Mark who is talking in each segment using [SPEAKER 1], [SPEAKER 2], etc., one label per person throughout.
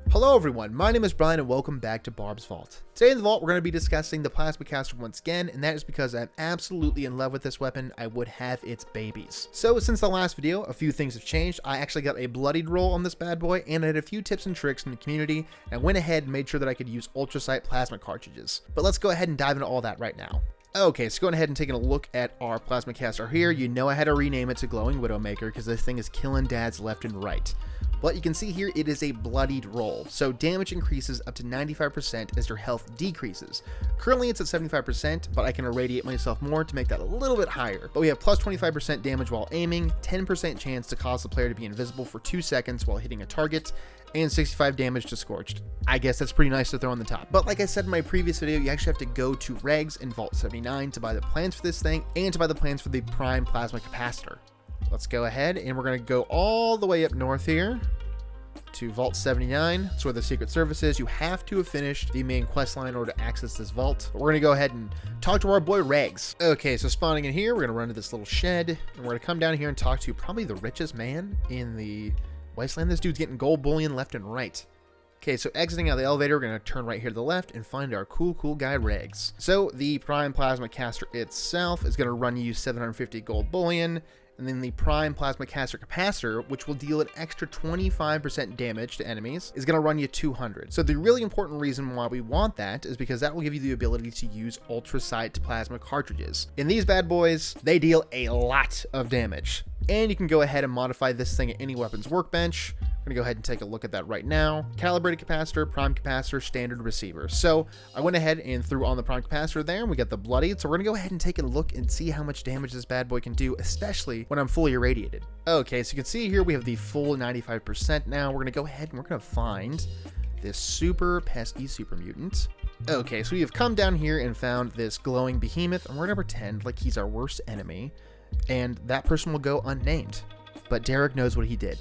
[SPEAKER 1] Hello everyone, my name is Brian and welcome back to Barb's Vault. Today in the vault we're going to be discussing the Plasma Caster once again, and that is because I'm absolutely in love with this weapon. I would have its babies. So since the last video, a few things have changed. I actually got a bloodied roll on this bad boy, and I had a few tips and tricks from the community, and I went ahead and made sure that I could use Ultracite plasma cartridges. But let's go ahead and dive into all that right now. Okay, so going ahead and taking a look at our Plasma Caster here, you know I had to rename it to Glowing Widowmaker because this thing is killing dads left and right. But you can see here it is a bloodied roll, so damage increases up to 95% as your health decreases. Currently it's at 75%, but I can irradiate myself more to make that a little bit higher. But we have plus 25% damage while aiming, 10% chance to cause the player to be invisible for 2 seconds while hitting a target, and 65 damage to Scorched. I guess that's pretty nice to throw on the top. But like I said in my previous video, you actually have to go to Regs in Vault 79 to buy the plans for this thing and to buy the plans for the Prime Plasma Capacitor. Let's go ahead and we're going to go all the way up north here to Vault 79. That's where the Secret Service is. You have to have finished the main quest line in order to access this vault. But we're going to go ahead and talk to our boy Regs. Okay, so spawning in here, we're going to run to this little shed, and we're going to come down here and talk to probably the richest man in the Wasteland. This dude's getting gold bullion left and right. Okay, so exiting out of the elevator, we're going to turn right here to the left and find our cool guy Regs. So the Prime Plasma Caster itself is going to run you 750 gold bullion, and then the Prime Plasma Caster Capacitor, which will deal an extra 25% damage to enemies, is going to run you 200. So the really important reason why we want that is because that will give you the ability to use Ultracite plasma cartridges. In these bad boys, they deal a lot of damage. And you can go ahead and modify this thing at any weapons workbench. We're going to go ahead and take a look at that right now. Calibrated capacitor, prime capacitor, standard receiver. So I went ahead and threw on the prime capacitor there, and we got the bloodied. So we're going to go ahead and take a look and see how much damage this bad boy can do, especially when I'm fully irradiated. Okay, so you can see here we have the full 95% now. We're going to go ahead and we're going to find this super pesky super mutant. Okay, so we have come down here and found this glowing behemoth, and we're going to pretend like he's our worst enemy, and that person will go unnamed. But Derek knows what he did.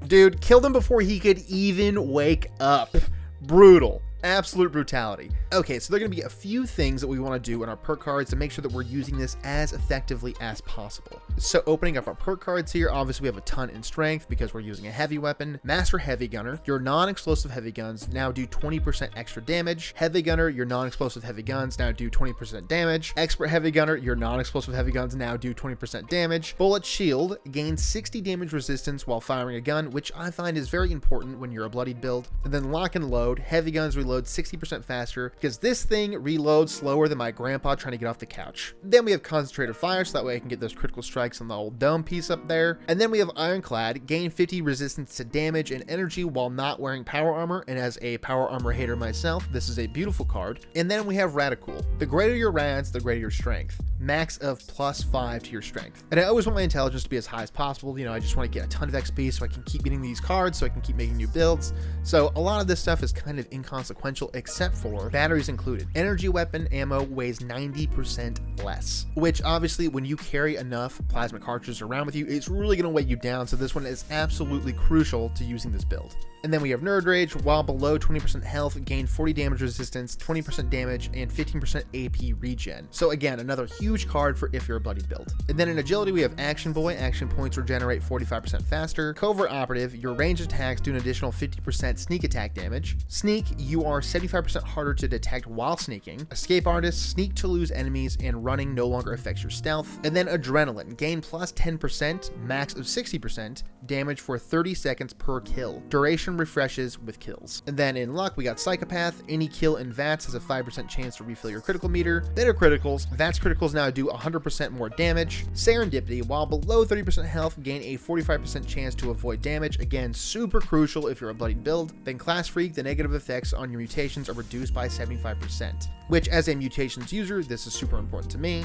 [SPEAKER 1] Dude, killed him before he could even wake up. Brutal. Absolute brutality. Okay, so there are going to be a few things that we want to do in our perk cards to make sure that we're using this as effectively as possible. So opening up our perk cards here, obviously we have a ton in strength because we're using a heavy weapon. Master Heavy Gunner, your non-explosive heavy guns now do 20% extra damage. Heavy Gunner, your non-explosive heavy guns now do 20% damage. Expert Heavy Gunner, your non-explosive heavy guns now do 20% damage. Bullet Shield gains 60 damage resistance while firing a gun, which I find is very important when you're a bloodied build. And then Lock and Load, heavy guns reload 60% faster because this thing reloads slower than my grandpa trying to get off the couch. Then we have Concentrated Fire, so that way I can get those critical strikes on the old dome piece up there. And then we have Ironclad, gain 50 resistance to damage and energy while not wearing power armor, and as a power armor hater myself, this is a beautiful card. And then we have Radical. The greater your rads, the greater your strength. Max of +5 to your strength. And I always want my intelligence to be as high as possible. You know, I just want to get a ton of XP so I can keep getting these cards, so I can keep making new builds. So a lot of this stuff is kind of inconsequential, except for batteries included. Energy weapon ammo weighs 90% less, which obviously when you carry enough plasma cartridges around with you, it's really going to weigh you down. So this one is absolutely crucial to using this build. And then we have Nerd Rage. While below 20% health, gain 40 damage resistance, 20% damage, and 15% AP regen. So again, another huge card for if you're a bloodied build. And then in Agility, we have Action Boy. Action points regenerate 45% faster. Covert Operative, your ranged attacks do an additional 50% sneak attack damage. Sneak, you are 75% harder to detect while sneaking. Escape Artist, sneak to lose enemies, and running no longer affects your stealth. And then Adrenaline, gain plus 10%, max of 60%, damage for 30 seconds per kill. Duration refreshes with kills. And then in Luck, we got Psychopath. Any kill in VATS has a 5% chance to refill your critical meter. Better criticals. VATS criticals now do 100% more damage. Serendipity, while below 30% health, gain a 45% chance to avoid damage. Again, super crucial if you're a bloodied build. Then Class Freak, the negative effects on your mutations are reduced by 75%, which as a mutations user, this is super important to me.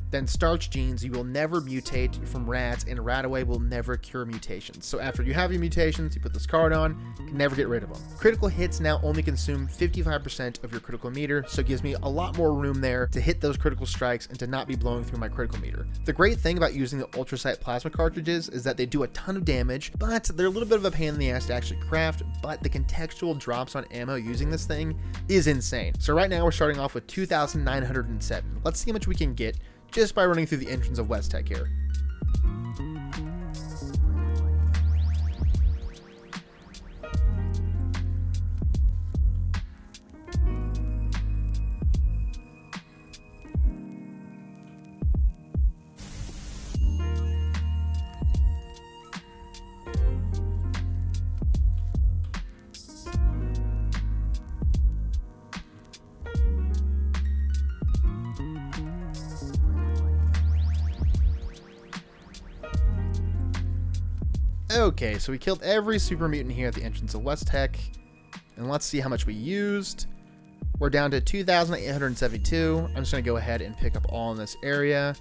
[SPEAKER 1] Then Starch Genes, you will never mutate from rats, and Radaway will never cure mutations. So after you have your mutations, you put this card on, you can never get rid of them. Critical hits now only consume 55% of your critical meter, so it gives me a lot more room there to hit those critical strikes and to not be blowing through my critical meter. The great thing about using the Ultracite plasma cartridges is that they do a ton of damage, but they're a little bit of a pain in the ass to actually craft, but the contextual drops on ammo using this thing is insane. So right now we're starting off with 2,907. Let's see how much we can get just by running through the entrance of West Tech here. Okay, so we killed every super mutant here at the entrance of West Tech. And let's see how much we used. We're down to 2,872. I'm just going to go ahead and pick up all in this area.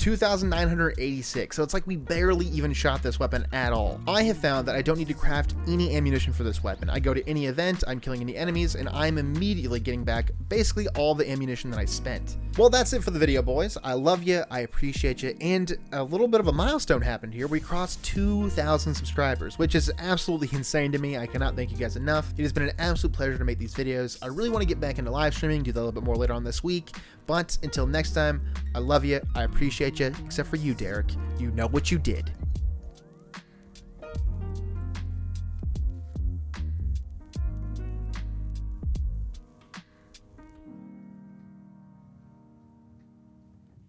[SPEAKER 1] 2,986. So it's like we barely even shot this weapon at all. I have found that I don't need to craft any ammunition for this weapon. I go to any event, I'm killing any enemies, and I'm immediately getting back basically all the ammunition that I spent. Well, that's it for the video, boys. I love you, I appreciate you, and a little bit of a milestone happened here. We crossed 2,000 subscribers, which is absolutely insane to me. I cannot thank you guys enough. It has been an absolute pleasure to make these videos. I really want to get back into live streaming, do that a little bit more later on this week. But until next time, I love you, I appreciate you, except for you, Derek. You know what you did.